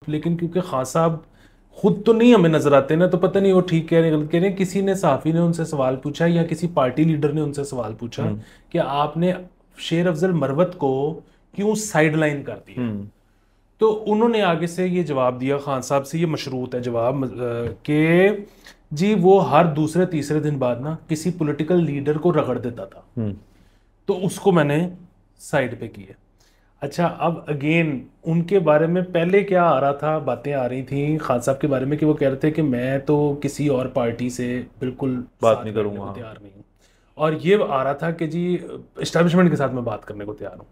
लेकिन क्योंकि खान साहब खुद तो नहीं हमें नजर आते ना, तो पता नहीं वो ठीक कह रहे हैं गलत कह रहे हैं। किसी ने सहाफ़ी ने उनसे सवाल पूछा या किसी पार्टी लीडर ने उनसे सवाल पूछा कि आपने शेर अफजल मरवत को क्यों साइडलाइन कर दिया, तो उन्होंने आगे से ये जवाब दिया, खान साहब से, ये मशरूत है जवाब, कि जी वो हर दूसरे तीसरे दिन बाद ना किसी पॉलिटिकल लीडर को रगड़ देता था, तो उसको मैंने साइड पे किया। अच्छा, अब अगेन उनके बारे में पहले क्या आ रहा था, बातें आ रही थी खान साहब के बारे में कि वो कह रहे थे कि मैं तो किसी और पार्टी से बिल्कुल बात साथ नहीं बैठने को करूंगा। तैयार नहीं हूँ, और ये आ रहा था कि जी इस्टेब्लिशमेंट के साथ मैं बात करने को तैयार हूँ।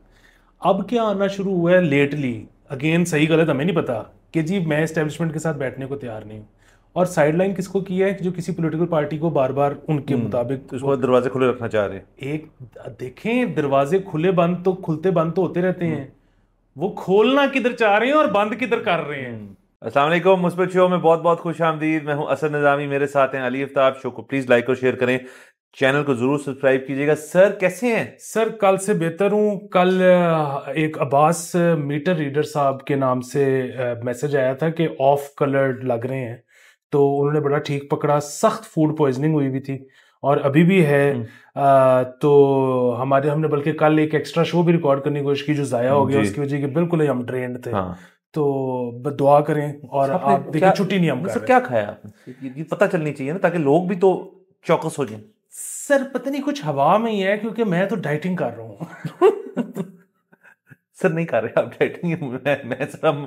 अब क्या आना शुरू हुआ है लेटली, अगेन सही गलत हमें नहीं पता, कि जी मैं इस्टेब्लिशमेंट के साथ बैठने को तैयार नहीं हूँ। और साइडलाइन किसको किया है, कि जो किसी पॉलिटिकल पार्टी को बार बार उनके मुताबिक तो उसके वो बाद दरवाजे खुले रखना चाह रहे हैं। एक, देखें दरवाजे खुले बंद तो खुलते बंद तो होते रहते हैं, वो खोलना किधर चाह रहे हैं और बंद किधर कर रहे हैं। अस्सलाम वालेकुम, मुस्बत शो में बहुत बहुत खुश आमदीद। मैं हूं असद निज़ामी, मेरे साथ हैं अली आफ्ताब। शो को प्लीज लाइक और शेयर करें, चैनल को जरूर सब्सक्राइब कीजिएगा। सर कैसे हैं? सर कल से बेहतर हूँ। कल एक अब्बास मीटर रीडर साहब के नाम से मैसेज आया था कि ऑफ कलर्ड लग रहे हैं, तो उन्होंने बड़ा ठीक पकड़ा। सख्त फूड पॉइजनिंग हुई हुई थी और अभी भी है। तो हमने बल्कि कल एक एक्स्ट्रा शो भी रिकॉर्ड करने की कोशिश की जो ज़ाया हो गया, जी उसकी वजह कि बिल्कुल ही हम ड्रेन्ड थे। हाँ। तो दुआ करें, और आपने आप देखिए क्या, छुट्टी नहीं हम कर सर रहे। क्या खाया आपने? ये पता चलनी चाहिए ना, ताकि लोग भी तो चौकस हो जाएं। सर पता नहीं कुछ हवा में ही है, क्योंकि मैं तो डाइटिंग कर रहा हूँ। सर नहीं कर रहे आप डाइटिंग। मैं सर, हम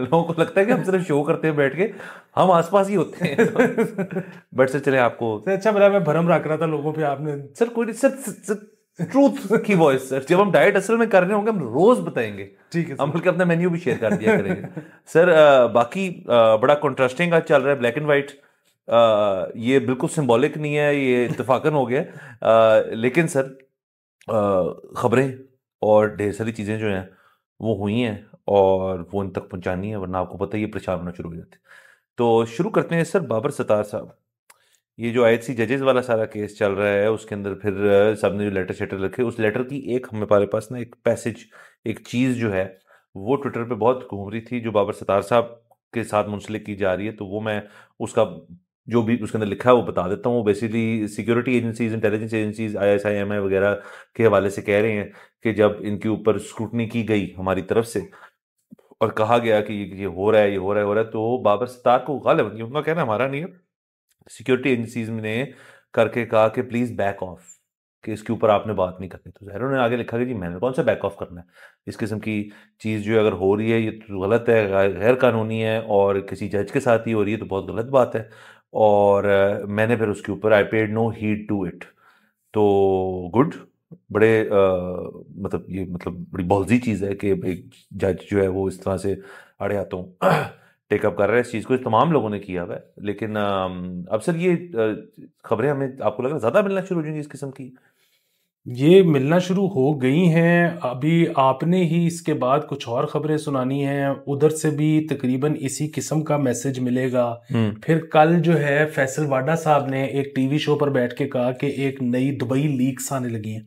लोगों को लगता है कि हम सिर्फ शो करते हैं बैठ के, हम आसपास ही होते हैं। बट सर चले आपको। सर अच्छा मेरा, मैं भरम रख रहा था लोगों पे, आपने। सर कोई सर ट्रूथ की वॉइस सर, जब हम डाइट असल में कर रहे होंगे हम रोज बताएंगे। ठीक है हम सर। बल्कि अपना मेन्यू भी शेयर कर दिया करेंगे। सर बाकी बड़ा कॉन्ट्रास्टिंग आज चल रहा है, ब्लैक एंड वाइट। ये बिल्कुल सिंबॉलिक नहीं है, ये इत्तेफाकन हो गया। लेकिन सर खबरें और ढेर सारी चीज़ें जो हैं वो हुई हैं, और वो इन तक पहुंचानी है, वरना आपको पता है ये परेशान होना शुरू हो जाते हैं। तो शुरू करते हैं सर, बाबर सत्तार साहब। ये जो आईएचसी जजेस वाला सारा केस चल रहा है, उसके अंदर फिर सबने जो लेटर शेटर रखे, उस लेटर की एक हमारे पास ना एक पैसेज, एक चीज़ जो है वो ट्विटर पे बहुत घूम रही थी, जो बाबर सत्तार साहब के साथ मुंसलिक की जा रही है। तो वो मैं उसका जो भी उसके अंदर लिखा है वो बता देता हूँ। वो basically security agencies, intelligence agencies, ISI वगैरह के हवाले से कह रहे हैं कि जब इनके ऊपर स्क्रूटनी की गई हमारी तरफ से, और कहा गया कि ये हो रहा है, ये हो रहा है, हो रहा है, तो बाबर सत्तार को गालिबन, ये उनका कहना, हमारा नहीं है, सिक्योरिटी एजेंसीज ने करके कहा कि प्लीज बैक ऑफ, कि इसके ऊपर आपने बात नहीं करनी। तो जहरों ने आगे लिखा कि जी मैंने कौन सा बैक ऑफ करना है, इस किस्म की चीज़ जो अगर हो रही है ये तो गलत है, गैर कानूनी है, और किसी जज के साथ ही हो रही है तो बहुत गलत बात है। और मैंने फिर उसके ऊपर I paid no heed to it. तो गुड, बड़े मतलब ये मतलब बड़ी बॉल्जी चीज़ है कि एक जज जो है वो इस तरह से अड़े हाथों टेकअप कर रहा है इस चीज़ को। इस तमाम लोगों ने किया हुआ है, लेकिन अब सर ये खबरें हमें, आपको लग रहा है ज़्यादा मिलना शुरू हो जाएंगी इस किस्म की? ये मिलना शुरू हो गई हैं। अभी आपने ही इसके बाद कुछ और खबरें सुनानी हैं, उधर से भी तकरीबन इसी किस्म का मैसेज मिलेगा। फिर कल जो है फैसल वाडा साहब ने एक टीवी शो पर बैठ के कहा कि एक नई दुबई लीक्स आने लगी हैं।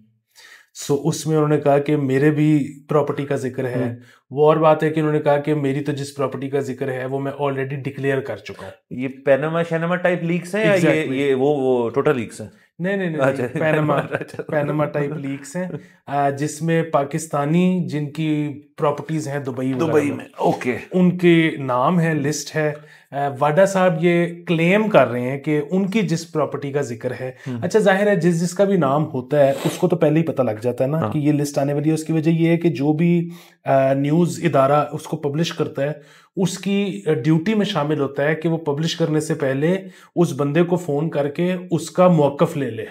सो उसमें उन्होंने कहा कि मेरे भी प्रॉपर्टी का जिक्र है। वो और बात है कि उन्होंने कहा कि मेरी तो जिस प्रॉपर्टी का जिक्र है वो मैं ऑलरेडी डिक्लेयर कर चुका हूँ। ये पैनामा शैनामा टाइप लीक्स हैं, या एग्जैक्टली ये वो टोटल लीक्स हैं? नहीं नहीं नहीं अच्छा नहीं, पैनामा, अच्छा। पैनामा टाइप लीक्स हैं, जिसमें पाकिस्तानी जिनकी प्रॉपर्टीज हैं दुबई वगैरह दुबई में, में, ओके। उनके नाम है, लिस्ट है। वाडा साहब ये क्लेम कर रहे हैं कि उनकी जिस प्रॉपर्टी का जिक्र है, अच्छा जाहिर है जिस जिसका भी नाम होता है उसको तो पहले ही पता लग जाता है ना कि ये लिस्ट आने वाली है। उसकी वजह ये है कि जो भी न्यूज़ इदारा उसको पब्लिश करता है उसकी ड्यूटी में शामिल होता है कि वो पब्लिश करने से पहले उस बंदे को फ़ोन करके उसका मौक़िफ़ ले ले।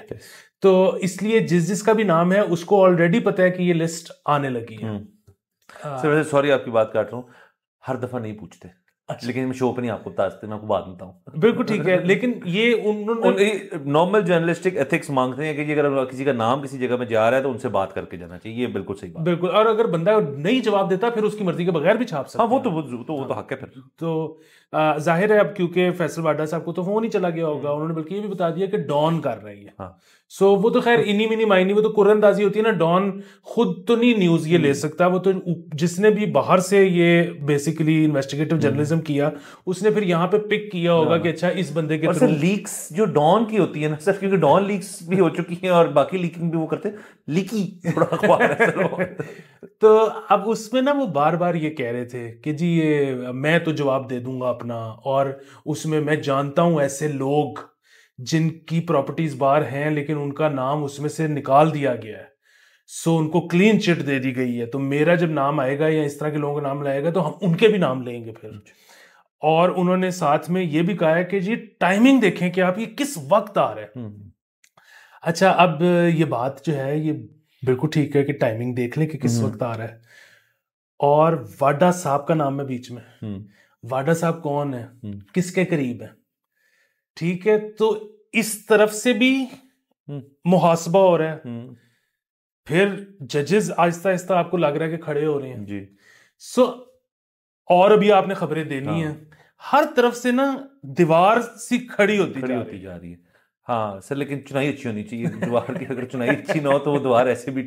तो इसलिए जिस जिसका भी नाम है उसको ऑलरेडी पता है कि ये लिस्ट आने लगी है। सर वैसे सॉरी आपकी बात काट रहा हूँ, हर दफा नहीं पूछते, लेकिन मैं शो पे नहीं आपको बता सकते, मैं आपको बाद में बताऊँ। बिल्कुल ठीक है, लेकिन ये उन्होंने नॉर्मल जर्नलिस्टिक एथिक्स मांगते हैं कि जी अगर किसी का नाम किसी जगह में जा रहा है तो उनसे बात करके जाना चाहिए। ये बिल्कुल सही बात। बिल्कुल, और अगर बंदा नहीं जवाब देता फिर उसकी मर्जी के बगैर भी छाप सकते हाँ वो हैं। तो वो तो हक है फिर। तो जाहिर है अब क्योंकि फैसल वाडा साहब को तो फोन ही चला गया होगा, उन्होंने बल्कि ये भी बता दिया कि डॉन कर रही है। हाँ। सो वो तो खैर इनी मिनी माइनी, वो तो कुरंदाजी होती है ना। डॉन खुद तो नहीं न्यूज ये ले सकता, वो तो जिसने भी बाहर से ये बेसिकली इन्वेस्टिगेटिव जर्नलिज्म किया उसने फिर यहाँ पे पिक किया होगा कि अच्छा इस बंदे के और सर लीक्स जो डॉन की होती है ना सर, क्योंकि डॉन लीक्स भी हो चुकी हैं और बाकी लीकिंग भी वो करते हैं, लीकी थोड़ा अखबार है सर वो। तो अब उसमें ना वो बार बार ये कह रहे थे कि जी ये मैं तो जवाब दे दूंगा अपना, और उसमें मैं जानता हूं ऐसे लोग जिनकी प्रॉपर्टीज बाहर हैं लेकिन उनका नाम उसमें से निकाल दिया गया है, सो उनको क्लीन चिट दे दी गई है, तो मेरा जब नाम आएगा या इस तरह के लोगों का नाम लाएगा तो हम उनके भी नाम लेंगे फिर। और उन्होंने साथ में ये भी कहा है कि जी टाइमिंग देखें कि आप ये किस वक्त आ रहे हैं। अच्छा, अब ये बात जो है ये बिल्कुल ठीक है कि टाइमिंग देख लें कि किस वक्त आ रहा है। और वाडा साहब का नाम है बीच में। वाडा साहब कौन है, किसके करीब है? ठीक है, तो इस तरफ से भी मुहासबा हो रहा है, फिर जजेस आहिस्ता आहिस्ता आपको लग रहा है कि खड़े हो रहे हैं जी। सो और अभी आपने खबरें देनी है, हर तरफ से ना दीवार सी खड़ी होती जा रही है। हाँ सर, लेकिन चुनाई अच्छी होनी चाहिए दीवार की। अगर चुनाई अच्छी ना हो तो वो दीवार ऐसे भी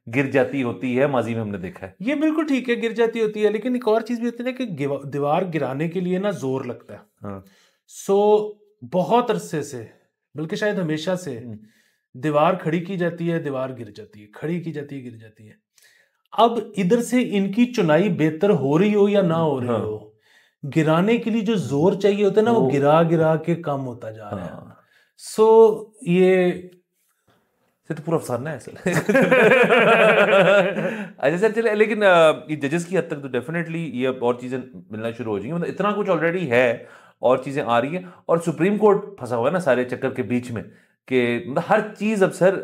गिर जाती होती है, माजी में हमने देखा है। ये बिल्कुल ठीक है, गिर जाती होती है, लेकिन एक और चीज भी होती है ना कि दीवार गिराने के लिए ना जोर लगता है। सो बहुत अरसे से, बल्कि शायद हमेशा से दीवार खड़ी की जाती है, दीवार गिर जाती है, खड़ी की जाती है, गिर जाती है। अब इधर से इनकी चुनाई बेहतर हो रही हो या ना हो रही हो, गिराने के लिए जो जोर चाहिए होता है ना वो गिरा गिरा के कम होता जा रहा है। सो ये तो पूरा अफसाना है सर। अच्छा सर चले, लेकिन ये जजेस की हद तक तो डेफिनेटली ये और चीजें मिलना शुरू हो जाएंगी, मतलब इतना कुछ ऑलरेडी है और चीजें आ रही हैं, और सुप्रीम कोर्ट फंसा हुआ है ना सारे चक्कर के बीच में कि मतलब हर चीज अब सर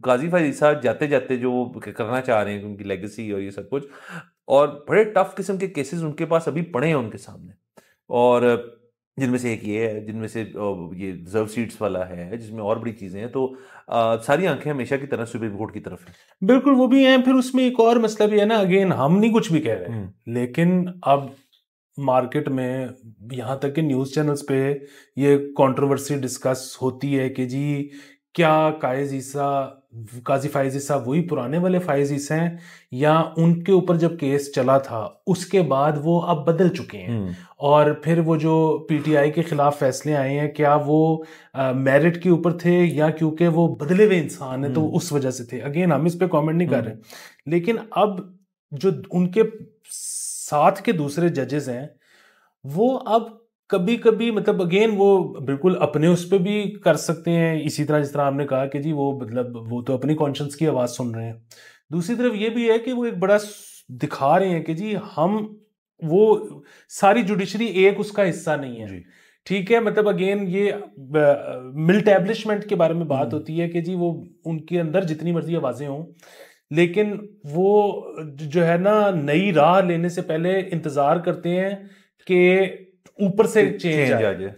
काजी फैज साहब जाते जाते जो करना चाह रहे हैं उनकी लेगेसी और ये सब कुछ, और बड़े टफ किस्म के केसेस उनके पास अभी पड़े हैं उनके सामने, और जिनमें से एक ये है, जिनमें से ये रिजर्व सीट्स वाला है, जिसमें और बड़ी चीजें हैं, तो सारी आंखें हमेशा की तरह सुप्रीम कोर्ट की तरफ है। बिल्कुल, वो भी है। फिर उसमें एक और मसला भी है ना, अगेन हम नहीं कुछ भी कह रहे हैं, लेकिन अब मार्केट में यहाँ तक कि न्यूज़ चैनल्स पे ये कंट्रोवर्सी डिस्कस होती है कि जी क्या काजी फायज ईसा वही पुराने वाले फायज ईसा हैं, या उनके ऊपर जब केस चला था उसके बाद वो अब बदल चुके हैं, और फिर वो जो पीटीआई के खिलाफ फैसले आए हैं क्या वो मेरिट के ऊपर थे या क्योंकि वो बदले हुए इंसान है तो उस वजह से थे। अगेन हम इस पे कमेंट नहीं कर रहे, लेकिन अब जो उनके साथ के दूसरे जजेस हैं वो अब कभी कभी मतलब अगेन वो बिल्कुल अपने उस पर भी कर सकते हैं, इसी तरह जिस तरह आपने कहा कि जी वो मतलब वो तो अपनी कॉन्शियंस की आवाज़ सुन रहे हैं। दूसरी तरफ ये भी है कि वो एक बड़ा दिखा रहे हैं कि जी हम वो सारी जुडिशरी एक उसका हिस्सा नहीं है। ठीक है, मतलब अगेन ये मिलटैब्लिशमेंट के बारे में बात होती है कि जी वो उनके अंदर जितनी मर्जी आवाज़ें हों, लेकिन वो जो है ना नई राह लेने से पहले इंतजार करते हैं कि ऊपर से चेंज आ जाए।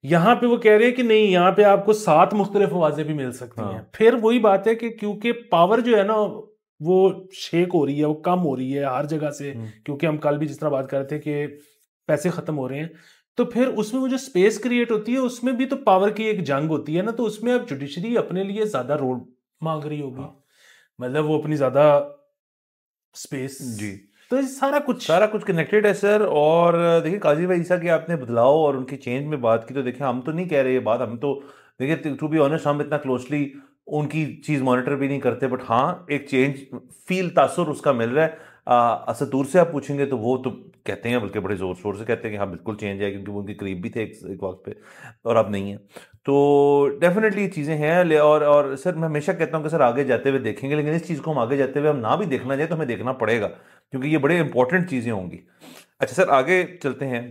यहाँ पे वो कह रहे हैं कि नहीं, यहाँ पे आपको 7 मुख्तलिफ आवाजें भी मिल सकती हैं। फिर वही बात है कि क्योंकि पावर जो है ना वो शेक हो रही है, वो कम हो रही है हर जगह से, क्योंकि हम कल भी जिस तरह बात कर रहे थे कि पैसे खत्म हो रहे हैं, तो फिर उसमें वो जो स्पेस क्रिएट होती है उसमें भी तो पावर की एक जंग होती है ना, तो उसमें अब जुडिशरी अपने लिए ज्यादा रोल मांग रही होगी, मतलब वो अपनी ज्यादा स्पेस जी। तो सारा कुछ कनेक्टेड है सर। और देखिए काजी भाई ईसा के आपने बदलाव और उनकी चेंज में बात की, तो देखिए हम तो नहीं कह रहे ये बात, हम तो देखिए टू बी ऑनेस्ट हम इतना क्लोजली उनकी चीज मॉनिटर भी नहीं करते, बट हाँ एक चेंज फील तासुर उसका मिल रहा है। असतूर से आप पूछेंगे तो वो तो कहते हैं, बल्कि बड़े जोर शोर से कहते हैं कि हाँ बिल्कुल चेंज है, क्योंकि वो उनके करीब भी थे एक वक्त पे और अब नहीं है। तो डेफिनेटली ये चीज़ें हैं। और सर मैं हमेशा कहता हूँ कि सर आगे जाते हुए देखेंगे, लेकिन इस चीज़ को हम आगे जाते हुए हम ना भी देखना चाहे तो हमें देखना पड़ेगा, क्योंकि ये बड़े इंपॉर्टेंट चीज़ें होंगी। अच्छा सर आगे चलते हैं,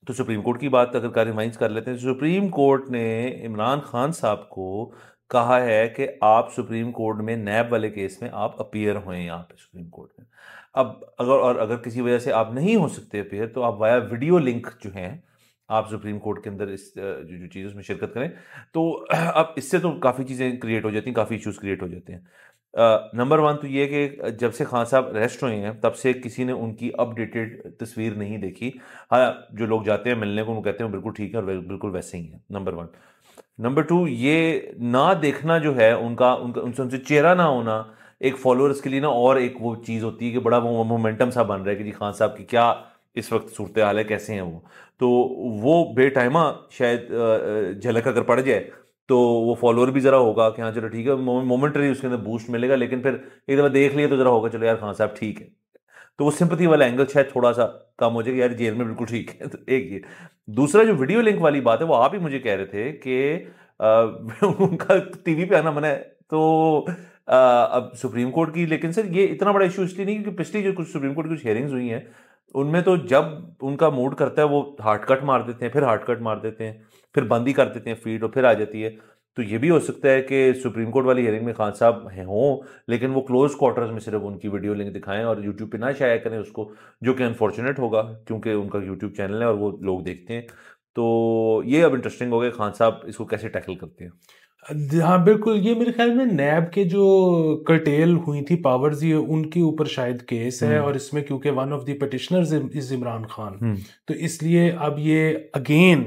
तो सुप्रीम कोर्ट की बात अगर कार्यवाही कर लेते हैं। सुप्रीम कोर्ट ने इमरान खान साहब को कहा है कि आप सुप्रीम कोर्ट में नैब वाले केस में आप अपीयर हुए यहाँ पे सुप्रीम कोर्ट में। अब अगर किसी वजह से आप नहीं हो सकते अपीयर, तो आप वाया वीडियो लिंक जो हैं आप सुप्रीम कोर्ट के अंदर इस जो चीज़ उसमें शिरकत करें। तो अब इससे तो काफ़ी चीज़ें क्रिएट हो जाती हैं, काफ़ी इश्यूज क्रिएट हो जाते हैं। नंबर 1 तो ये कि जब से खान साहब अरेस्ट हुए हैं तब से किसी ने उनकी अपडेटेड तस्वीर नहीं देखी। हाँ जो लोग जाते हैं मिलने को वो कहते हैं बिल्कुल ठीक है और बिल्कुल वैसे ही है, नंबर 1। नंबर 2 ये ना देखना जो है उनका उनका उनसे चेहरा ना होना एक फॉलोअर्स के लिए ना और एक वो चीज़ होती है कि बड़ा वो मोमेंटम सा बन रहा है कि जी खान साहब की क्या इस वक्त सूरत हाल है, कैसे हैं वो, तो वो बेटाइमा शायद झलक अगर पड़ जाए तो वो फॉलोअर भी ज़रा होगा कि हाँ चलो ठीक है, मोमेंटरी उसके अंदर बूस्ट मिलेगा, लेकिन फिर एक दफ़ा देख लिया तो ज़रा होगा चलो यार खान साहब ठीक है, तो वो सिंपथी वाला एंगल शायद थोड़ा सा कम हो जाएगा, यार जेल में बिल्कुल ठीक है। तो एक ये दूसरा जो वीडियो लिंक वाली बात है वो आप ही मुझे कह रहे थे कि उनका टीवी पे आना मना है, तो अब सुप्रीम कोर्ट की, लेकिन सर ये इतना बड़ा इशू इसलिए नहीं क्योंकि पिछली जो कुछ सुप्रीम कोर्ट की कुछ हियरिंग्स हुई हैं उनमें तो जब उनका मूड करता है वो हार्ड कट मार देते हैं, फिर हार्ड कट मार देते हैं, फिर बंद ही कर देते हैं फीड और फिर आ जाती है। तो ये भी हो सकता है कि सुप्रीम कोर्ट वाली हियरिंग में खान साहब हैं हों लेकिन वो क्लोज क्वार्टर्स में सिर्फ उनकी वीडियो लिंक दिखाएं और यूट्यूब पे ना शाया करें उसको, जो कि अनफॉर्चुनेट होगा क्योंकि उनका यूट्यूब चैनल है और वो लोग देखते हैं। तो ये अब इंटरेस्टिंग हो गया खान साहब इसको कैसे टैकल करते हैं। हाँ बिल्कुल, ये मेरे ख्याल में नैब के जो कर्टेल हुई थी पावर्स, ये उनके ऊपर शायद केस है, और इसमें क्योंकि one of the petitioners is Imran Khan, तो इसलिए अब ये अगेन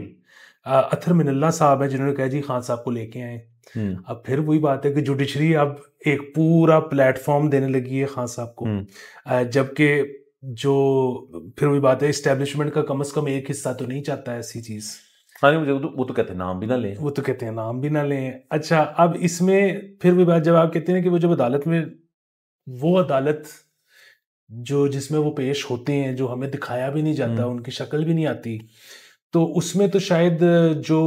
अथर मिनल्ला साहब है जिन्होंने कहा जी खान साहब को लेके आए। अब फिर वही बात है कि जुडिशरी अब एक पूरा प्लेटफॉर्म देने लगी है खान साहब को, जबकि जो फिर वही बात है इस्टेब्लिशमेंट का कम से कम एक हिस्सा तो नहीं चाहता है ऐसी चीज़। हाँ वो तो कहते हैं नाम भी ना लें, वो तो कहते हैं नाम भी ना लें। अच्छा, अब इसमें फिर भी बात जब आप कहते हैं कि वो जब अदालत में वो अदालत जो जिसमें वो पेश होते हैं जो हमें दिखाया भी नहीं जाता, उनकी शक्ल भी नहीं आती, तो उसमें तो शायद जो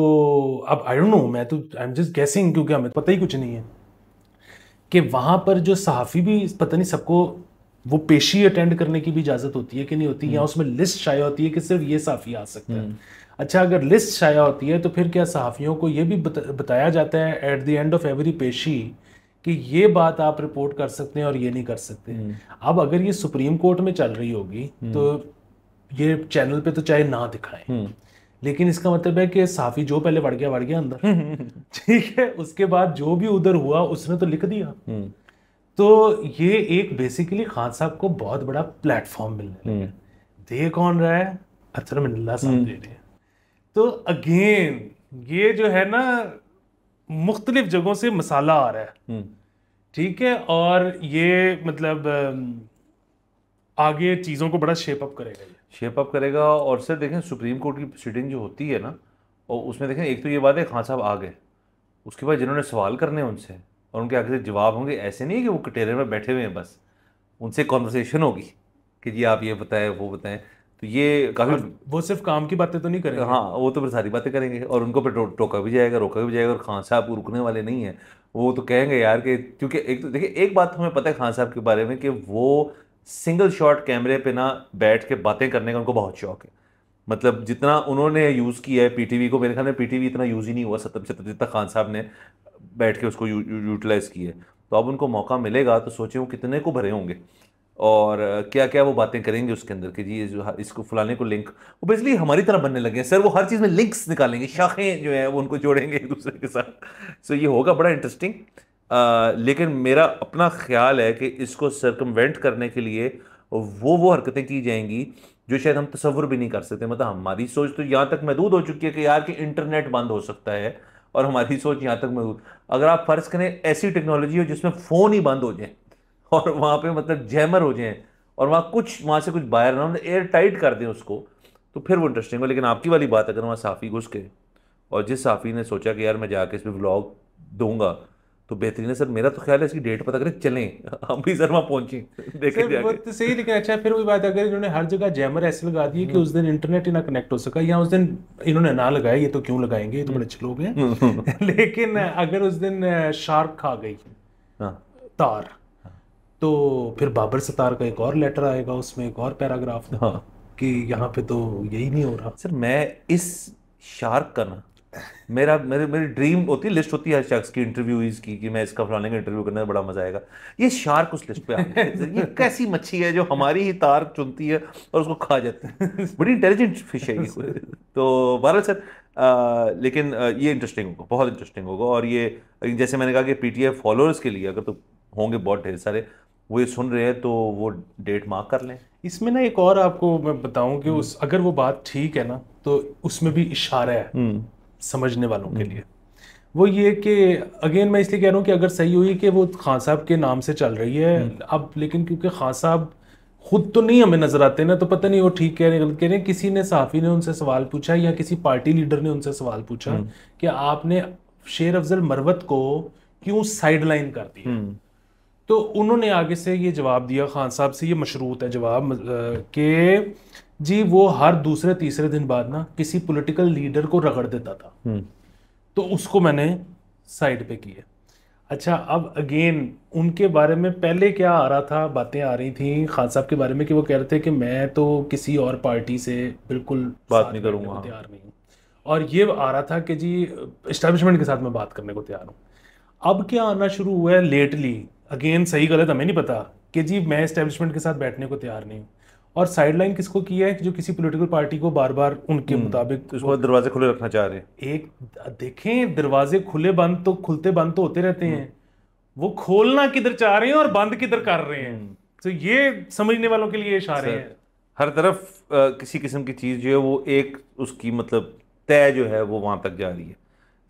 अब आई डोंट नो, मैं तो आई एम जस्ट गेसिंग क्योंकि हमें पता ही कुछ नहीं है कि वहां पर जो सहाफ़ी भी पता नहीं सबको वो पेशी अटेंड करने की भी इजाज़त होती है कि नहीं होती, या उसमें लिस्ट शाया होती है कि सिर्फ ये सहाफ़ी आ सकता है। अच्छा, अगर लिस्ट शाया होती है तो फिर क्या सहाफ़ियों को ये भी बताया जाता है at the end of every पेशी कि ये बात आप रिपोर्ट कर सकते हैं और ये नहीं कर सकते। अब अगर ये सुप्रीम कोर्ट में चल रही होगी तो ये चैनल पे तो चाहे ना दिखाएं, लेकिन इसका मतलब है कि सहाफ़ी जो पहले बढ़ गया अंदर ठीक है, उसके बाद जो भी उधर हुआ उसने तो लिख दिया। तो ये एक बेसिकली खान साहब को बहुत बड़ा प्लेटफॉर्म मिलने लगा। दे कौन रहा है? अथर मिनल्ला साहब दे रहे हैं। तो अगेन ये जो है ना मुख्तलिफ जगहों से मसाला आ रहा है, ठीक है, और ये मतलब आगे चीज़ों को बड़ा शेप अप करेगा। और सर देखें सुप्रीम कोर्ट की सिटिंग जो होती है ना, और उसमें देखें एक तो ये बात है खान साहब आ गए, उसके बाद जिन्होंने सवाल करने उनसे और उनके आगे से जवाब होंगे, ऐसे नहीं कि वो कटेरे में बैठे हुए हैं, बस उनसे कॉन्वर्सेशन होगी कि जी आप ये बताएं वो बताएं, तो ये काफ़ी वो सिर्फ काम की बातें तो नहीं करेंगे, हाँ वो तो फिर सारी बातें करेंगे और उनको फिर टोका भी जाएगा, रोका भी जाएगा, और खान साहब रुकने वाले नहीं हैं। वो तो कहेंगे यार कि क्योंकि एक तो देखिए एक बात हमें पता है खान साहब के बारे में कि वो सिंगल शॉट कैमरे पे ना बैठ के बातें करने का उनको बहुत शौक है। मतलब जितना उन्होंने यूज़ किया है पीटीवी को, मेरे ख्याल में पीटीवी इतना यूज़ ही नहीं हुआ सतब जितना खान साहब ने बैठ के उसको यूटिलाइज़ किया है। तो अब उनको मौका मिलेगा तो सोचे वो कितने को भरे होंगे और क्या क्या वो बातें करेंगे उसके अंदर कि जी जो इसको फलाने को लिंक, वो बेसिकली हमारी तरह बनने लगे हैं सर, वो हर चीज़ में लिंक्स निकालेंगे, शाखें जो है वो उनको जोड़ेंगे एक दूसरे के साथ। सो ये होगा बड़ा इंटरेस्टिंग। लेकिन मेरा अपना ख्याल है कि इसको सर्कमवेंट करने के लिए वो हरकतें की जाएंगी जो शायद हम तसव्वुर भी नहीं कर सकते। मतलब हमारी सोच तो यहाँ तक महदूद हो चुकी है कि यार कि इंटरनेट बंद हो सकता है, और हमारी सोच यहाँ तक महदूद, अगर आप फर्ज करें ऐसी टेक्नोलॉजी हो जिसमें फ़ोन ही बंद हो जाए और वहाँ पे मतलब जैमर हो जाए और वहाँ से कुछ बाहर ना एयर टाइट कर दें उसको, तो फिर वो इंटरेस्टिंग हो। लेकिन आपकी वाली बात अगर वहाँ साफ़ी घुस के और जिस साफ़ी ने सोचा कि यार मैं जाके इस पर व्लॉग दूंगा तो बेहतरीन है सर। मेरा तो ख्याल है इसकी डेट पता करें, चलें हम भी सर वहाँ पहुँचें देखें वो तो सही, लेकिन अच्छा फिर वही बात है अगर इन्होंने हर जगह जैमर ऐसे लगा दिए कि उस दिन इंटरनेट ही ना कनेक्ट हो सका, या उस दिन इन्होंने ना लगाया, ये तो क्यों लगाएंगे, ये तो बड़े अच्छे लोग हैं लेकिन अगर उस दिन शार्क खा गई तार, तो फिर बाबर सतार का एक और लेटर आएगा, उसमें एक और पैराग्राफ कि यहाँ पे तो यही नहीं हो रहा। सर मैं इस शार्क का ना मेरी ड्रीम होती है, लिस्ट होती है हर शख्स की इंटरव्यूज की कि मैं इसका फलाने का इंटरव्यू करने में बड़ा मजा आएगा, ये शार्क उस लिस्ट पे आ गया है। ये कैसी मच्छी है जो हमारी ही तार चुनती है और उसको खा जाती है, बड़ी इंटेलिजेंट फिश है ये। तो बहरहाल सर लेकिन ये इंटरेस्टिंग होगा, बहुत इंटरेस्टिंग होगा। और ये जैसे मैंने कहा कि पीटीआई फॉलोअर्स के लिए अगर तो होंगे बहुत ढेर सारे, वो ये सुन रहे हैं तो वो डेट मार्क कर लें। इसमें ना एक और आपको मैं बताऊं कि उस अगर वो बात ठीक है ना तो उसमें भी इशारा है समझने वालों के लिए वो ये कि अगेन मैं इसलिए कह रहा हूँ कि अगर सही हुई कि वो खान साहब के नाम से चल रही है अब, लेकिन क्योंकि खान साहब खुद तो नहीं हमें नजर आते ना, तो पता नहीं वो ठीक कह रहे हैं गलत कह रहे हैं। किसी ने सहाफ़ी ने उनसे सवाल पूछा या किसी पार्टी लीडर ने उनसे सवाल पूछा कि आपने शेर अफजल मरवत को क्यों साइडलाइन कर दिया, तो उन्होंने आगे से ये जवाब दिया, खान साहब से ये मशरूत है जवाब कि जी वो हर दूसरे तीसरे दिन बाद ना किसी पॉलिटिकल लीडर को रगड़ देता था, तो उसको मैंने साइड पे किया। अच्छा, अब अगेन उनके बारे में पहले क्या आ रहा था, बातें आ रही थी खान साहब के बारे में कि वो कह रहे थे कि मैं तो किसी और पार्टी से बिल्कुल बात नहीं करूंगा, तैयार नहीं हूँ, और ये आ रहा था कि जी इस्टेब्लिशमेंट के साथ मैं बात करने को तैयार हूँ। अब क्या आना शुरू हुआ है लेटली, अगेन सही गलत हमें नहीं पता, कि जी मैं इस्टेब्लिशमेंट के साथ बैठने को तैयार नहीं हूँ। और साइडलाइन किसको किया है कि जो किसी पॉलिटिकल पार्टी को बार बार उनके मुताबिक उसको दरवाजे खुले रखना चाह रहे हैं। एक देखें, दरवाजे खुले बंद तो खुलते बंद तो होते रहते हैं, वो खोलना किधर चाह रहे हैं और बंद किधर कर रहे हैं, तो ये समझने वालों के लिए इशारे हैं। हर तरफ किसी किस्म की चीज जो है वो एक उसकी मतलब तय जो है वो वहां तक जा रही है।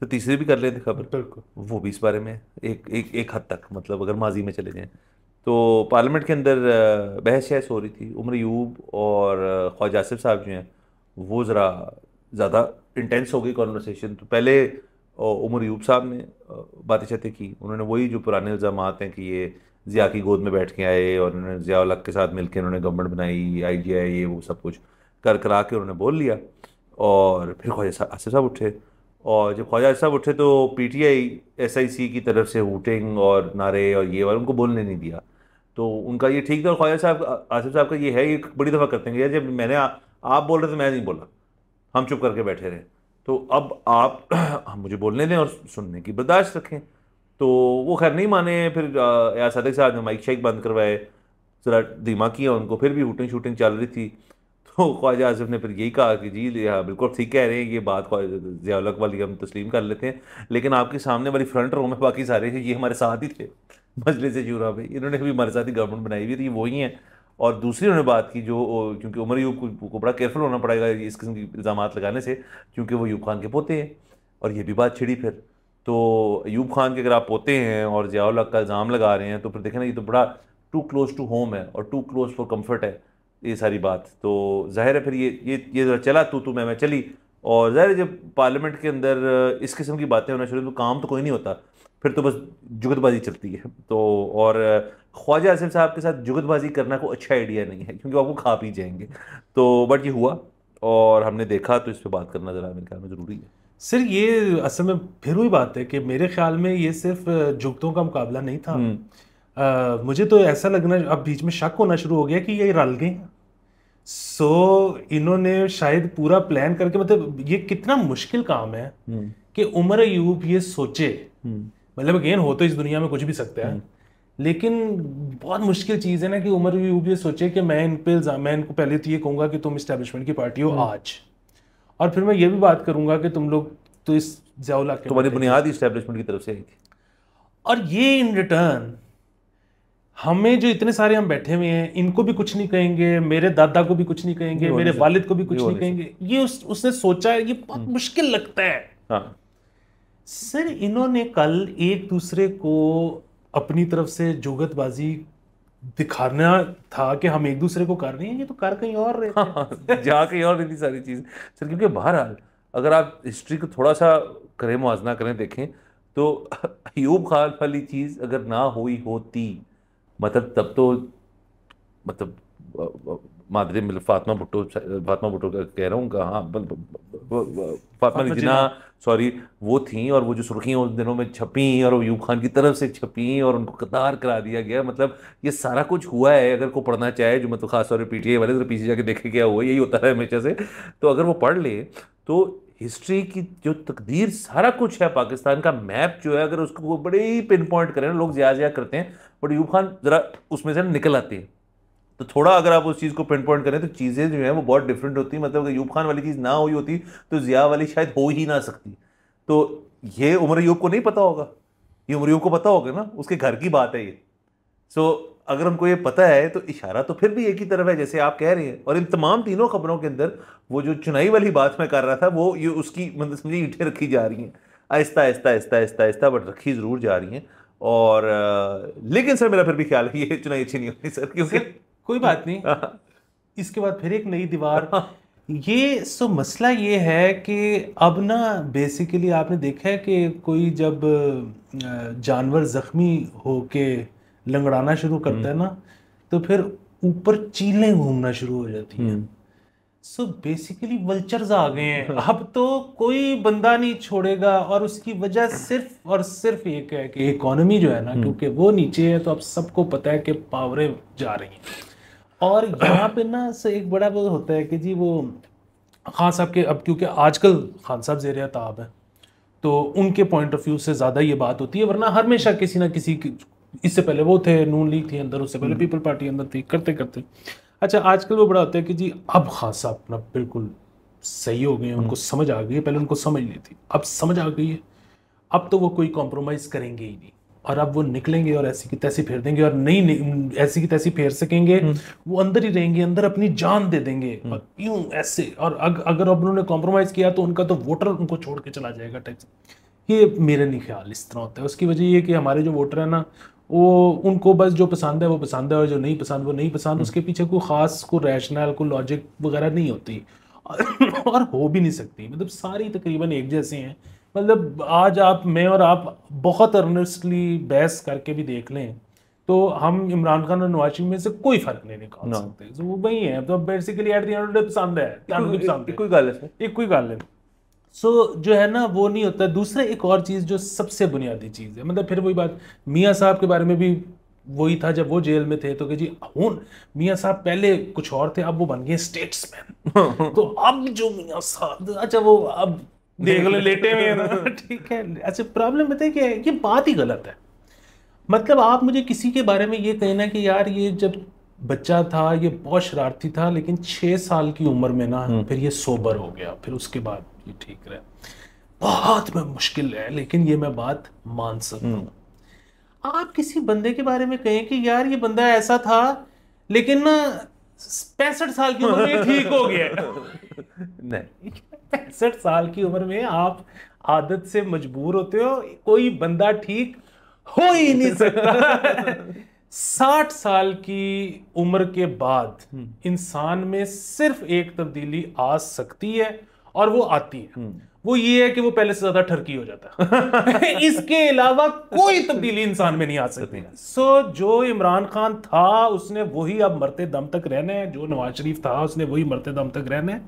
तो तीसरी भी कर लेते खबर, बिल्कुल वो भी इस बारे में एक हद तक, मतलब अगर माजी में चले जाएं तो पार्लियामेंट के अंदर बहस शहस हो रही थी। उमर यूब और ख्वाजा आसिफ साहब जो हैं वो ज़रा ज़्यादा इंटेंस हो गई कॉन्वर्सेशन। तो पहले उमर यूब साहब ने बातें शातें की, उन्होंने वही जो पुराने इल्ज़ाम हैं कि ये ज़िया की गोद में बैठ के आए और उन्होंने ज़िया उल हक के साथ मिलकर उन्होंने गवर्नमेंट बनाई, IGI ये वो सब कुछ कर करा के उन्होंने बोल लिया। और फिर ख्वाजा आसिफ साहब उठे, और जब ख्वाजा आसिफ साहब उठे तो PTI SIC की तरफ से हूटिंग और नारे और ये और उनको बोलने नहीं दिया। तो उनका ये ठीक था। और ख्वाजा साहब आसिफ साहब का ये है, ये बड़ी दफ़ा करते हैं, यार जब मैंने आप बोल रहे थे मैं नहीं बोला, हम चुप करके बैठे रहे, तो अब आप हम मुझे बोलने दें और सुनने की बर्दाश्त रखें। तो वो खैर नहीं माने। फिर यार सदक साहब ने माइक शाइक बंद करवाए, ज़रा धीमा किया उनको, फिर भी हूटिंग शूटिंग चल रही थी। तो ख्वाजा आसिफ ने फिर यही कहा कि जी हाँ बिल्कुल ठीक कह रहे हैं, ये बात ज़िया उल हक वाली हम तस्लीम कर लेते हैं, लेकिन आपके सामने वाली फ्रंट रो में बाकी सारे ये हमारे साथ ही थे मजलिस शूरा में, इन्होंने भी हमारे साथ ही गवर्नमेंट बनाई हुई थी, वही हैं। और दूसरी उन्होंने बात की जो क्योंकि उमर यूब को बड़ा केयरफुल होना पड़ेगा इस किस्म के इल्ज़ाम लगाने से, क्योंकि वो यूब खान के पोते हैं। और ये भी बात छिड़ी फिर, तो यूब खान के अगर आप पोते हैं और ज़िया उल हक का इल्ज़ाम लगा रहे हैं तो फिर देखें ना, ये तो बड़ा टू क्लोज टू होम है और टू क्लोज फॉर कम्फर्ट है ये सारी बात। तो जाहिर है फिर ये चला तू मैं चली। और जाहिर है जब पार्लियामेंट के अंदर इस किस्म की बातें होना शुरू तो काम तो कोई नहीं होता, फिर तो बस जुगतबाजी चलती है। तो और ख्वाजा आसिफ साहब के साथ जुगतबाजी करना कोई अच्छा आइडिया नहीं है, क्योंकि आपको खा पी जाएंगे। तो बट ये हुआ और हमने देखा, तो इस पर बात करना ज़रा मेरे ख्याल में ज़रूरी है। सर ये असल में फिर वही बात है कि मेरे ख्याल में ये सिर्फ जुगतों का मुकाबला नहीं था। मुझे तो ऐसा लगना, अब बीच में शक होना शुरू हो गया कि ये रल गए। सो इन्होंने शायद पूरा प्लान करके, मतलब ये कितना मुश्किल काम है कि उमर अयूब ये सोचे, मतलब अगेन हो तो इस दुनिया में कुछ भी सकता है, लेकिन बहुत मुश्किल चीज़ है ना कि उमर अयूब ये सोचे कि मैं इनको पहले तो ये कहूँगा कि तुम इस्टेब्लिशमेंट की पार्टी हो आज, और फिर मैं ये भी बात करूँगा कि तुम लोग तो इस ज़िया उल हक के तुम्हारी बुनियाद इस्टेब्लिशमेंट की तरफ से आई थी, और ये इन रिटर्न हमें जो इतने सारे हम बैठे हुए हैं इनको भी कुछ नहीं कहेंगे, मेरे दादा को भी कुछ नहीं कहेंगे, मेरे वालिद को भी कुछ नहीं कहेंगे। ये उसने सोचा है, ये बहुत मुश्किल लगता है। हाँ सर इन्होंने कल एक दूसरे को अपनी तरफ से जुगतबाजी दिखाना था कि हम एक दूसरे को कर रहे हैं, ये तो कर कहीं और रहे थे। जा कहीं और रही थी सारी चीज़ सर। क्योंकि बहरहाल अगर आप हिस्ट्री को थोड़ा सा करें, मुआवजा करें, देखें तो अयूब खान वाली चीज़ अगर ना हुई होती, मतलब तब तो मतलब मादरी मतलब फातिमा भुट्टो का कह रहा हूँ, हाँ फातिमा जिन्ना सॉरी, वो थी, और वो जो सुर्खियाँ उस दिनों में छपी और वो अयूब खान की तरफ से छपी और उनको कतार करा दिया गया। मतलब ये सारा कुछ हुआ है, अगर को पढ़ना चाहे जो मतलब खास तौर पर PTI वाले, तो पीछे जाके देखे क्या हुआ, यही होता है हमेशा से। तो अगर वो पढ़ ले तो हिस्ट्री की जो तकदीर सारा कुछ है, पाकिस्तान का मैप जो है, अगर उसको बड़े ही पिन पॉइंट करें, लोग ज़्यादा करते हैं बट अयूब खान ज़रा उसमें से निकल आते हैं। तो थोड़ा अगर आप उस चीज़ को पिन पॉइंट करें तो चीज़ें जो हैं वो बहुत डिफरेंट होती हैं। मतलब अगर अयूब खान वाली चीज़ ना हुई होती तो ज़िया वाली शायद हो ही ना सकती। तो ये उमर अयूब को नहीं पता होगा, ये उमर अयूब को पता होगा ना, उसके घर की बात है ये। सो अगर उनको ये पता है तो इशारा तो फिर भी एक ही तरफ है जैसे आप कह रहे हैं। और इन तमाम तीनों खबरों के अंदर वो जो चुनाई वाली बात मैं कर रहा था, वो ये उसकी मतलब समझिए ईंटें रखी जा रही हैं। आहिस्ता आहिस्ता आहिस्ता आहिस्ता आहिस्ता बट रखी जरूर जा रही हैं। और लेकिन सर मेरा फिर भी ख्याल है ये चुनाई अच्छी नहीं होगी सर, क्योंकि कोई बात नहीं, इसके बाद फिर एक नई दीवार। ये सो मसला ये है कि अब ना बेसिकली आपने देखा है कि कोई जब जानवर जख्मी होके लंगड़ाना शुरू करता है ना, तो फिर ऊपर चीलें घूमना शुरू हो जाती हैं। सो बेसिकली वल्चर्स आ गए हैं, अब तो कोई बंदा नहीं छोड़ेगा। और उसकी वजह सिर्फ और सिर्फ एक है कि इकोनॉमी जो है ना, क्योंकि वो नीचे है तो अब सबको पता है कि पावरें जा रही हैं। और यहाँ पे ना एक बड़ा वो होता है कि जी वो खान साहब के, अब क्योंकि आजकल खान साहब ज़ेर ताब है तो उनके पॉइंट ऑफ व्यू से ज़्यादा ये बात होती है, वरना हमेशा किसी ना किसी इससे पहले वो थे, नून लीग थी अंदर, उससे पहले पीपल पार्टी अंदर थी, करते करते। अच्छा आजकल वो बड़ा होता है कि जी अब खान साहब अपना बिल्कुल सही हो गए हैं, उनको समझ आ गई है, पहले उनको समझ नहीं थी, अब समझ आ गई है, अब तो वो कोई कॉम्प्रोमाइज़ करेंगे ही नहीं। और अब वो निकलेंगे और ऐसी की तैसी फेर देंगे, और नहीं ऐसी की तैसी फेर सकेंगे, वो अंदर ही रहेंगे, अंदर अपनी जान दे देंगे और यूं ऐसे। और अगर अब उन्होंने कॉम्प्रोमाइज़ किया तो उनका तो वोटर उनको छोड़ के चला जाएगा टैक्स। ये मेरे नहीं ख्याल इस तरह होता है। उसकी वजह ये कि हमारे जो वोटर है ना, वो उनको बस जो पसंद है वो पसंद है, और जो नहीं पसंद वो नहीं पसंद। उसके पीछे कोई ख़ास कोई रैशनल कोई लॉजिक वगैरह नहीं होती और हो भी नहीं सकती। मतलब सारी तकरीबन एक जैसे हैं। मतलब आज आप, मैं और आप बहुत अर्नेस्टली बहस करके भी देख लें तो हम इमरान खान और नवाज शरीफ में से कोई फर्क नहीं निकाल सकते। तो वो वही है, तो basically at the end of the day पसंद है, कोई गल है, एक कोई गल है। सो जो है ना वो नहीं होता। दूसरा एक और चीज़ जो सबसे बुनियादी चीज़ है, मतलब फिर वही बात, मियाँ साहब के बारे में भी वही था जब वो जेल में थे, तो कि जी हुन मियाँ साहब पहले कुछ और थे, अब वो बन गए स्टेट्समैन। तो अब जो मियाँ साहब, अच्छा वो अब देख लो लेटे हुए हैं ना, ठीक है। अच्छा प्रॉब्लम बताइए कि ये बात ही गलत है। मतलब आप मुझे किसी के बारे में ये कहना कि यार ये जब बच्चा था ये बहुत शरारती था, लेकिन 6 साल की उम्र में ना फिर ये सोबर हो गया, फिर उसके बाद ये ठीक रहा, बहुत में मुश्किल है, लेकिन ये मैं बात मान सकता हूँ। आप किसी बंदे के बारे में कहें कि यार ये बंदा ऐसा था लेकिन ना 65 साल की उम्र में ठीक हो गया। नहीं 65 साल की उम्र में आप आदत से मजबूर होते हो, कोई बंदा ठीक हो ही नहीं सकता। 60 साल की उम्र के बाद इंसान में सिर्फ एक तब्दीली आ सकती है, और वो आती है। वो ये है कि वो पहले से ज्यादा ठरकी हो जाता है। इसके अलावा कोई तब्दीली इंसान में नहीं आ सकती। सो जो इमरान खान था उसने वही अब मरते दम तक रहना है, जो नवाज शरीफ था उसने वही मरते दम तक रहना है।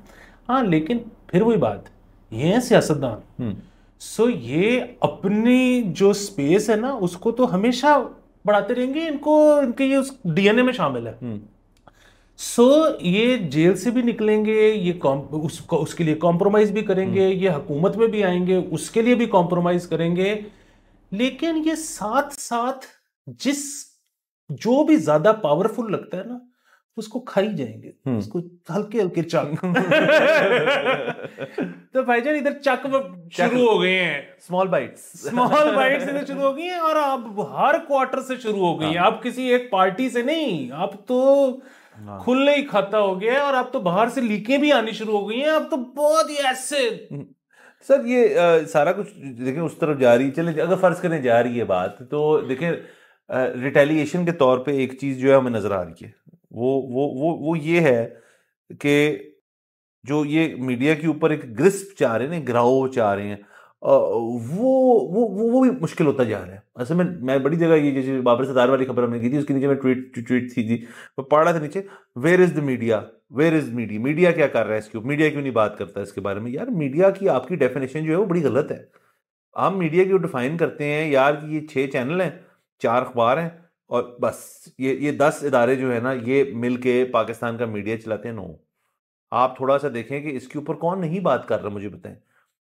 हाँ लेकिन फिर वही बात, ये है सियासतदान। सो ये अपनी जो स्पेस है ना उसको तो हमेशा बढ़ाते रहेंगे, इनको इनके ये उस डीएनए में शामिल है। सो ये जेल से भी निकलेंगे, ये उसके लिए कॉम्प्रोमाइज भी करेंगे, ये हुकूमत में भी आएंगे उसके लिए भी कॉम्प्रोमाइज करेंगे। लेकिन ये साथ साथ जिस जो भी ज्यादा पावरफुल लगता है ना उसको खाई जाएंगे, उसको हल्के हल्के चक। तो भाईजान इधर चक शुरू हो गए हैं, स्मॉल बाइट्स इधर शुरू हो गई हैं, और अब हर क्वार्टर से शुरू हो गई है। अब किसी एक पार्टी से नहीं, अब तो खुले ही खाता हो गया है, और अब तो बाहर से लीकें भी आनी शुरू हो गई हैं। अब तो बहुत ही ऐसे सर ये सारा कुछ देखें उस तरफ जा रही, चले अगर फर्ज करें जा रही है बात, तो देखें रिटेलिएशन के तौर पे एक चीज जो है हमें नजर आ रही है, वो ये है कि जो ये मीडिया के ऊपर एक ग्रिस्प चाह रहे हैं, ग्राव चाह रहे हैं, वो भी मुश्किल होता जा रहा है। असल में मैं बड़ी जगह ये जैसे बाबर सत्तार वाली खबर हमने की थी, उसके नीचे मैं ट्वीट थी मैं पढ़ रहा था नीचे, where is the media, where is media, media क्या कर रहा है इसके ऊपर, मीडिया क्यों नहीं बात करता है इसके बारे में। यार मीडिया की आपकी डेफिनेशन जो है वो बड़ी गलत है। आप मीडिया क्यों डिफाइन करते हैं यार कि ये 6 चैनल हैं, 4 अखबार हैं और बस ये 10 इदारे जो है ना ये मिल के पाकिस्तान का मीडिया चलाते हैं। नो, आप थोड़ा सा देखें कि इसके ऊपर कौन नहीं बात कर रहा, मुझे बताएं।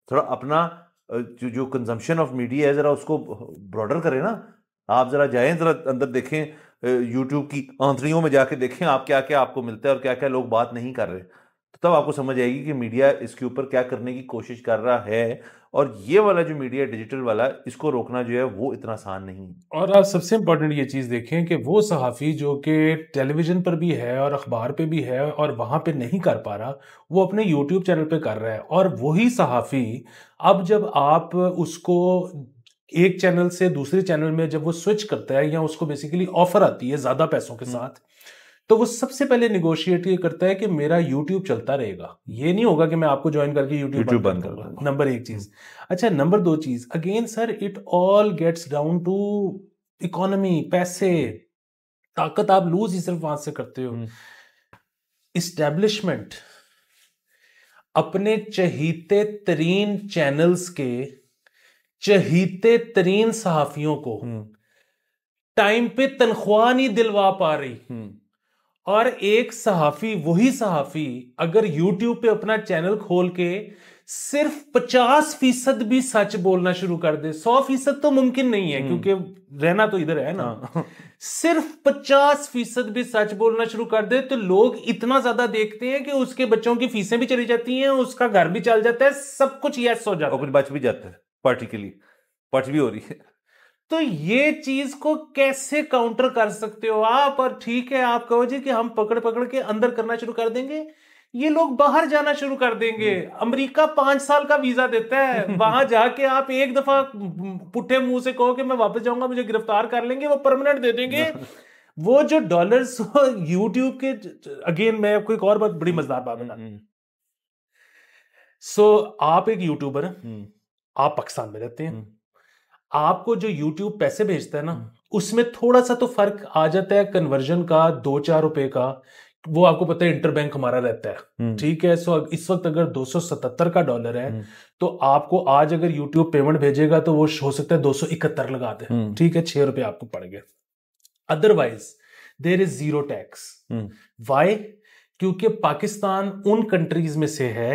थोड़ा अपना जो कंजम्पशन ऑफ मीडिया है जरा उसको ब्रॉडर करें ना। आप जरा जाएं, जरा अंदर देखें, यूट्यूब की आंतड़ियों में जाके देखें आप क्या क्या आपको मिलता है और क्या क्या लोग बात नहीं कर रहे। तो तब आपको समझ आएगी कि मीडिया इसके ऊपर क्या करने की कोशिश कर रहा है, और ये वाला जो मीडिया डिजिटल वाला, इसको रोकना जो है वो इतना आसान नहीं है। और आप सबसे इम्पोर्टेंट ये चीज़ देखें कि वो सहाफ़ी जो कि टेलीविज़न पर भी है और अखबार पे भी है और वहाँ पे नहीं कर पा रहा, वो अपने यूट्यूब चैनल पे कर रहा है। और वही सहाफ़ी अब जब आप उसको एक चैनल से दूसरे चैनल में जब वो स्विच करता है या उसको बेसिकली ऑफर आती है ज़्यादा पैसों के साथ, तो वो सबसे पहले निगोशिएट ये करता है कि मेरा यूट्यूब चलता रहेगा, ये नहीं होगा कि मैं आपको ज्वाइन करके यूट्यूब बंद कर दूंगा। नंबर एक चीज। अच्छा, नंबर दो चीज, again sir it all gets down to economy, पैसे, ताकत आप लूज ही सिर्फ वहां से करते हो। इस्टेब्लिशमेंट अपने चहीते तरीन चैनल्स के चहीते तरीन सहाफियों को टाइम पे तनख्वाह नहीं दिलवा पा रही। और एक सहाफी, वही सहाफी अगर यूट्यूब पे अपना चैनल खोल के सिर्फ 50% भी सच बोलना शुरू कर दे, 100% तो मुमकिन नहीं है क्योंकि रहना तो इधर है ना, सिर्फ 50% भी सच बोलना शुरू कर दे तो लोग इतना ज्यादा देखते हैं कि उसके बच्चों की फीसें भी चली जाती हैं, उसका घर भी चल जाता है, सब कुछ यस हो जाता है, और कुछ बच भी जाता है, पार्टी के लिए पार्टी भी हो रही है। तो ये चीज को कैसे काउंटर कर सकते हो आप? और ठीक है, आप कहो जी कि हम पकड़ पकड़ के अंदर करना शुरू कर देंगे, ये लोग बाहर जाना शुरू कर देंगे। अमेरिका 5 साल का वीजा देता है, वहां जाके आप एक दफा पुट्ठे मुंह से कहो कि मैं वापस जाऊंगा, मुझे गिरफ्तार कर लेंगे, वो परमानेंट दे देंगे। वो जो डॉलर्स यूट्यूब के, अगेन मैं आपको एक और बात, बड़ी मजेदार बात बता। सो आप एक यूट्यूबर हैं, आप पाकिस्तान में रहते हैं, आपको जो YouTube पैसे भेजता है ना, उसमें थोड़ा सा तो फर्क आ जाता है कन्वर्जन का, 2-4 रुपए का, वो आपको पता है इंटरबैंक हमारा रहता है, ठीक है। सो इस वक्त अगर 277 का डॉलर है तो आपको आज अगर YouTube पेमेंट भेजेगा तो वो हो सकता है 271 लगा दे, ठीक है, 6 रुपए आपको पड़ गए। Otherwise there is zero tax. Why? क्योंकि पाकिस्तान उन कंट्रीज में से है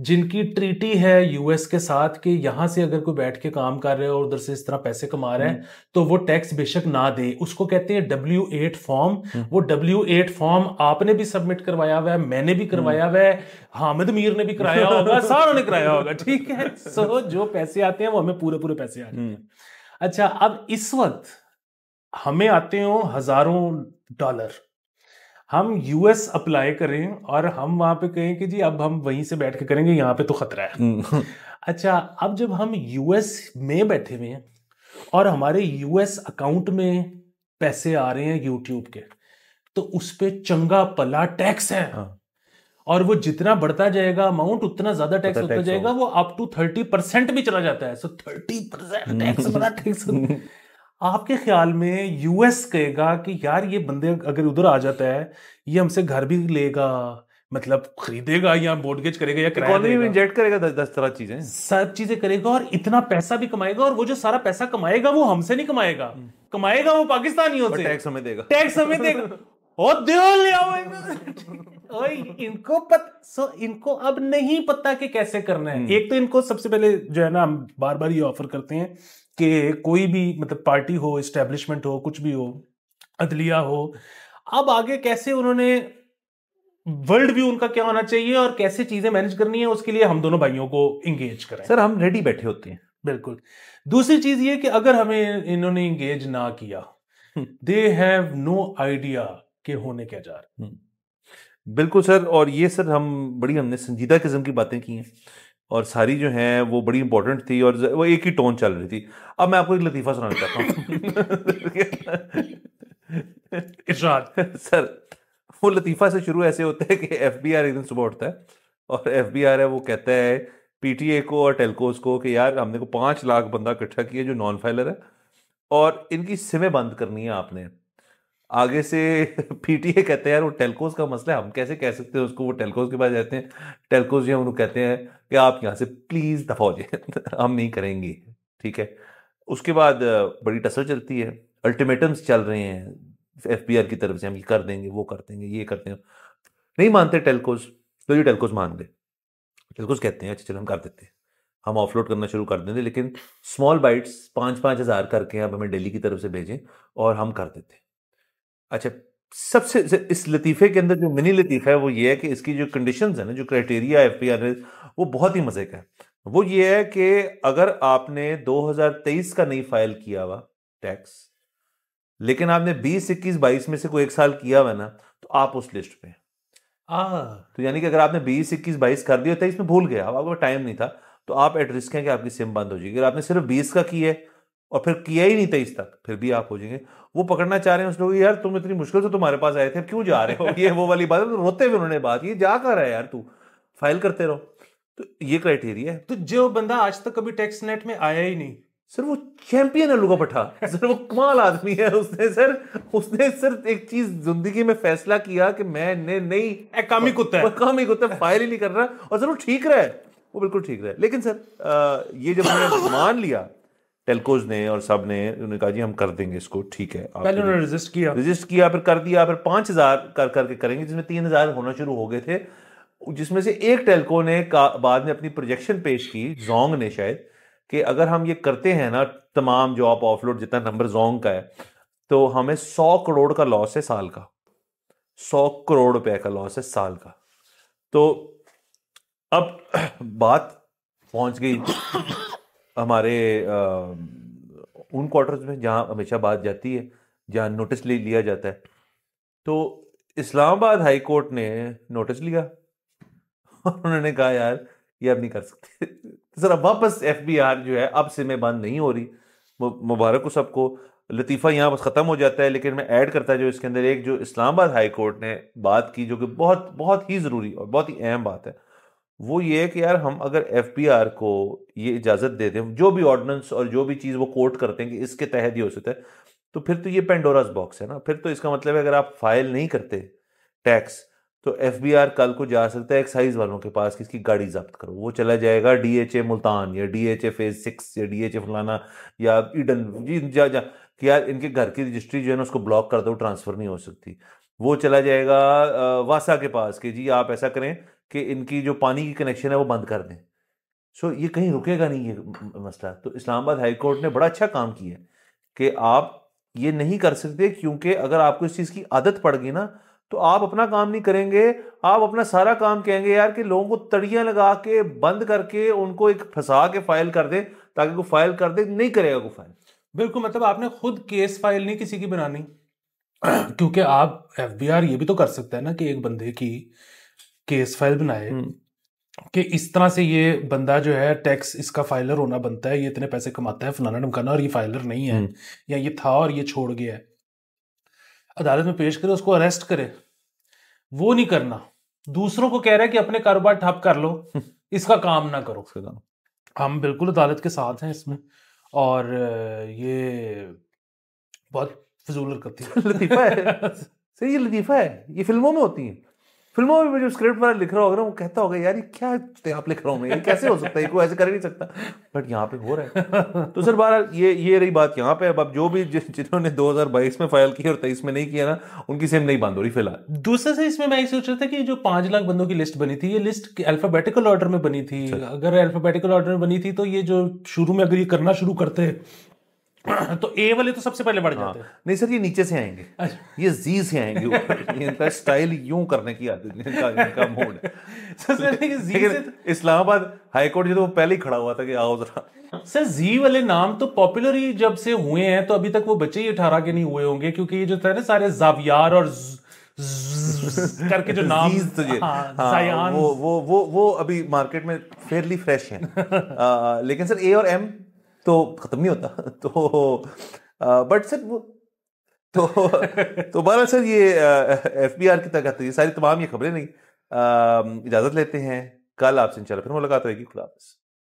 जिनकी ट्रीटी है यूएस के साथ कि यहां से अगर कोई बैठ के काम कर रहे हो और उधर से इस तरह पैसे कमा रहे हैं तो वो टैक्स बेशक ना दे। उसको कहते हैं W8 फॉर्म। वो W8 फॉर्म आपने भी सबमिट करवाया हुआ है, मैंने भी करवाया हुआ है, हामिद मीर ने भी कराया होगा, सारों ने कराया होगा, ठीक है। सो जो पैसे आते हैं वो हमें पूरे पूरे पैसे आते हैं। अच्छा, अब इस वक्त हमें आते हो हजारों डॉलर, हम यूएस अप्लाई करें और हम वहां पे कहें कि जी अब हम वहीं से बैठ के करेंगे, यहाँ पे तो खतरा है। अच्छा, अब जब हम यूएस में बैठे हुए हैं और हमारे यूएस अकाउंट में पैसे आ रहे हैं यूट्यूब के, तो उस पे चंगा पला टैक्स है। और वो जितना बढ़ता जाएगा अमाउंट, उतना ज्यादा टैक्स होता जाएगा, वो अप टू 30% भी चला जाता है। सो 30% टैक्स, बड़ा टैक्स। आपके ख्याल में यूएस कहेगा कि यार ये बंदे अगर उधर आ जाता है, ये हमसे घर भी लेगा, मतलब खरीदेगा या मॉर्गेज करेगा या किराया इकोनॉमी में इंजेक्ट करेगा, 10 तरह चीजें, सब चीजें करेगा और इतना पैसा भी कमाएगा। और वो जो सारा पैसा कमाएगा वो हमसे नहीं कमाएगा, कमाएगा वो पाकिस्तानियों से। टैक्स हमें देगा, टैक्स हमें देगा। और ले आओ इनको अब नहीं पता कि कैसे करना है। एक तो इनको सबसे पहले जो है ना, हम बार बार ये ऑफर करते हैं कि कोई भी मतलब पार्टी हो, एस्टेब्लिशमेंट हो, कुछ भी हो, अदलिया हो, अब आगे कैसे उन्होंने वर्ल्ड व्यू उनका क्या होना चाहिए और कैसे चीजें मैनेज करनी है, उसके लिए हम दोनों भाइयों को इंगेज करें। सर हम रेडी बैठे होते हैं। बिल्कुल। दूसरी चीज ये कि अगर हमें इन्होंने इंगेज ना किया, दे हैव नो आइडिया कि होने क्या जा रहा है। बिल्कुल सर। और ये सर हमने संजीदा किस्म की बातें की हैं और सारी जो हैं वो बड़ी इंपॉर्टेंट थी और वो एक ही टोन चल रही थी। अब मैं आपको एक लतीफ़ा सुनाना चाहता हूँ। इरशाद। सर वो लतीफ़ा से शुरू ऐसे होता है कि FBI एक दिन सुबह उठता है और FBI है वो कहता है PTA को और टेलकोस को कि यार हमने को 5 लाख बंदा इकट्ठा किया जो नॉन फाइलर है और इनकी सिमें बंद करनी है आपने। आगे से PTA कहते हैं यार वो टेलकोस का मसला है, हम कैसे कह सकते हैं उसको। वो टेलकोस के पास जाते हैं, टेलकोस जो है उन्होंने कहते हैं कि आप यहाँ से प्लीज दफा हो जाए, हम नहीं करेंगे, ठीक है। उसके बाद बड़ी टसल चलती है, अल्टीमेटम्स चल रहे हैं FBI की तरफ से, हम ये कर देंगे, वो कर देंगे, ये करते हैं। नहीं मानते टेलकोस, तो ये टेलकोस मान गए। टेलकोस कहते हैं अच्छा चलो हम कर देते हैं, हम ऑफलोड करना शुरू कर देंगे, लेकिन स्मॉल बाइट्स 5-5 हज़ार करके अब हमें दिल्ली की तरफ से भेजें और हम कर देते हैं। अच्छा सबसे इस लतीफे के अंदर जो मिनी लतीफा है वो ये है कि इसकी जो कंडीशंस है ना, जो क्राइटेरिया एफबीआर ने, वो बहुत ही मजे का है। वो ये है कि अगर आपने 2023 का नहीं फाइल किया हुआ टैक्स, लेकिन आपने 20, 21, 22 में से कोई एक साल किया हुआ ना, तो आप उस लिस्ट पे। तो यानी कि अगर आपने 20, 21, 22 कर दिया, 23 में भूल गया, अब आपको टाइम नहीं था, तो आप एट रिस्क हैं कि आपकी सिम बंद हो जाएगी। अगर आपने सिर्फ 20 का किया है और फिर किया ही नहीं 23 तक, फिर भी आप हो जाएंगे। वो पकड़ना चाह रहे हैं उस लोग, यार तुम इतनी मुश्किल से तुम्हारे पास आए थे, क्यों जा रहे हो? ये वो वाली बात है। तो रोते हुए उन्होंने बात, ये जा कर है यार, तू फाइल करते रहो। तो ये क्राइटेरिया है। तो जो बंदा आज तक कभी टैक्स नेट में आया ही नहीं, सर वो चैंपियन है लुगा पठा। सर वो कमाल आदमी है। उसने सर एक चीज जिंदगी में फैसला किया कि मैंने नहीं, काम ही कुत्ता है, काम ही कुत्ता, फाइल ही नहीं कर रहा। और सर वो ठीक रहा है, वो बिल्कुल ठीक रहा है। लेकिन सर ये जब हमने मान लिया, टेलकोज ने और सब ने, उन्होंने कहा जी हम कर देंगे इसको, ठीक है। पहले उन्होंने रजिस्ट किया, फिर कर दिया, फिर 5,000 कर करके करेंगे, जिसमें 3,000 होना शुरू हो गए थे। जिसमें से एक टेलको ने बाद में अपनी प्रोजेक्शन पेश की, जोंग ने शायद, कि अगर हम ये करते हैं ना, तमाम जॉब ऑफलोड जितना नंबर जोंग का है, तो हमें 100 करोड़ का लॉस है साल का। 100 करोड़ रुपए का लॉस है साल का। तो अब बात पहुंच गई हमारे उन क्वार्टर्स में जहां हमेशा बात जाती है, जहां नोटिस ले लिया जाता है। तो इस्लामाबाद हाई कोर्ट ने नोटिस लिया और उन्होंने कहा यार ये अब नहीं कर सकते। सर अब वापस एफबीआर जो है, अब सिमें बंद नहीं हो रही। मुबारक हो सबको। लतीफ़ा यहाँ बस ख़त्म हो जाता है, लेकिन मैं ऐड करता जो इसके अंदर एक जो इस्लामाबाद हाई कोर्ट ने बात की, जो कि बहुत बहुत ही ज़रूरी और बहुत ही अहम बात है, वो ये है कि यार हम अगर एफबीआर को ये इजाज़त दे दें, जो भी ऑर्डिनेंस और जो भी चीज़ वो कोर्ट करते हैं कि इसके तहत ही हो सकता है, तो फिर तो ये पेंडोरास बॉक्स है ना। फिर तो इसका मतलब है अगर आप फाइल नहीं करते टैक्स, तो एफबीआर कल को जा सकता है एक्साइज वालों के पास कि इसकी गाड़ी जब्त करो। वो चला जाएगा डीएचए मुल्तान या डीएचए फेज 6 या डीएचए फलाना या ईडन, जी जा जा कि यार इनके घर की रजिस्ट्री जो है ना उसको ब्लॉक कर दो, ट्रांसफर नहीं हो सकती। वो चला जाएगा वासा के पास कि जी आप ऐसा करें कि इनकी जो पानी की कनेक्शन है वो बंद कर दें। सो ये कहीं रुकेगा नहीं ये मसला। तो इस्लामाबाद हाई कोर्ट ने बड़ा अच्छा काम किया कि आप ये नहीं कर सकते, क्योंकि अगर आपको इस चीज़ की आदत पड़ गई ना, तो आप अपना काम नहीं करेंगे, आप अपना सारा काम कहेंगे यार कि लोगों को तड़ियां लगा के बंद करके उनको एक फंसा के फाइल कर दे, ताकि वो फाइल कर दे, नहीं करेगा वो फाइल। बिल्कुल, मतलब आपने खुद केस फाइल नहीं किसी की बनानी। क्योंकि आप एफबीआर ये भी तो कर सकता है ना कि एक बंदे की केस फाइल बनाए कि इस तरह से ये बंदा जो है टैक्स इसका फाइलर होना बनता है, ये इतने पैसे कमाता है फलाना ढमकाना, और ये फाइलर नहीं है, या ये था और ये छोड़ गया है, अदालत में पेश करे, उसको अरेस्ट करे। वो नहीं करना, दूसरों को कह रहा है कि अपने कारोबार ठप कर लो, इसका काम ना करो। हम बिल्कुल अदालत के साथ हैं इसमें, और ये बहुत फजूल हरकत है। लतीफा है सही, ये लतीफा है, ये फिल्मों में होती है। फिल्मों में जो स्क्रिप्ट वाला लिख रहा होगा ना, वो कहता होगा यार ये क्या आप लिख रहा हूँ मैं, ये कैसे हो सकता है, कोई ऐसे कर ही नहीं सकता, बट यहाँ पे हो रहा है। तो सर बहरहाल ये रही बात यहाँ पे। अब जो भी जिन्होंने 2022 में फाइल की और 23 में नहीं किया ना, उनकी सिम नहीं बंद हो रही फिलहाल। दूसरे से इसमें मैं ये सोच रहा था कि जो 5 लाख बंदों की लिस्ट बनी थी, ये लिस्ट अल्फाबेटिकल ऑर्डर में बनी थी। अगर अल्फाबेटिकल ऑर्डर में बनी थी तो ये जो शुरू में अगर ये करना शुरू करते तो ए वाले तो सबसे पहले बढ़ जाते हैं। नहीं सर, ये नीचे से आएंगे, ये जी से आएंगे। इनका स्टाइल यूं करने की आदत, इनका मूड है। लेकिन इस्लामाबाद हाई कोर्ट जो तो पहले ही खड़ा हुआ था कि आओ जरा। सर जी वाले नाम तो पॉपुलर ही जब से हुए हैं, तो अभी तक वो बच्चे ही 18 के नहीं हुए होंगे, क्योंकि ये जो था ना सारे जावियार और करके जो नाम, हाँ, वो अभी मार्केट में फेयरली फ्रेश हैं। लेकिन सर ए और एम तो खत्म नहीं होता। तो बट सर वो तो बारह सर ये एफबीआर की तहत ये सारी तमाम ये खबरें नहीं, इजाजत लेते हैं। कल आपसे इंशाल्लाह फिर मुलाकात होगी। खुदा हाफिज़।